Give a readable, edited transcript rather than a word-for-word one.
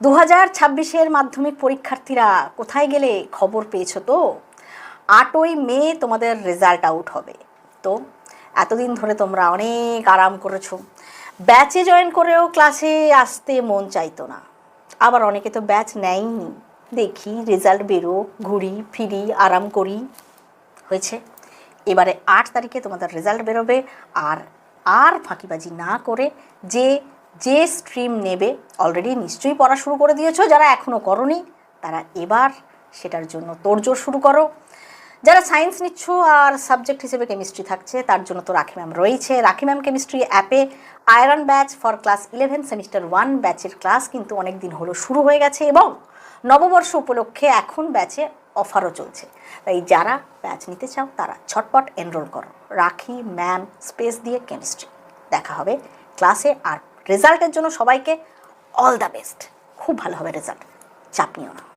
2026-এর মাধ্যমিক পরীক্ষার্থীরা কোথায় গেলে? খবর পেয়েছো তো? 8ই মে তোমাদের রেজাল্ট আউট হবে। তো এতদিন ধরে তোমরা অনেক আরাম করেছো, ব্যাচে জয়েন করেও ক্লাসে আসতে মন চাইতো না। আবার অনেকে তো ব্যাচ নেয়নি, দেখি রেজাল্ট বেরো, ঘুরি ফিরি আরাম করি। হয়েছে, এবারে 8 তারিখে তোমাদের রেজাল্ট বেরোবে। আর আর ফাঁকিবাজি না করে যে যে স্ট্রিম নেবে, অলরেডি নিশ্চয়ই পড়া শুরু করে দিয়েছো, যারা এখনও করোনি তারা এবার সেটার জন্য তোড়জোড় শুরু করো। যারা সায়েন্স নিচ্ছ আর সাবজেক্ট হিসেবে কেমিস্ট্রি থাকছে, তার জন্য তো রাখি ম্যাম রয়েছে। রাখি ম্যাম কেমিস্ট্রি অ্যাপে iron batch for class 11 semester 1 ব্যাচের ক্লাস কিন্তু অনেক দিন হলো শুরু হয়ে গেছে, এবং নববর্ষ উপলক্ষে এখন ব্যাচে অফারও চলছে। তাই যারা ব্যাচ নিতে চাও তারা ঝটপট এনরোল করো রাখি ম্যাম স্পেস দিয়ে কেমিস্ট্রি। দেখা হবে ক্লাসে। আর রেজাল্টের জন্য সবাইকে অল দ্য বেস্ট। খুব ভালো হবে রেজাল্ট, চাপ নিও না।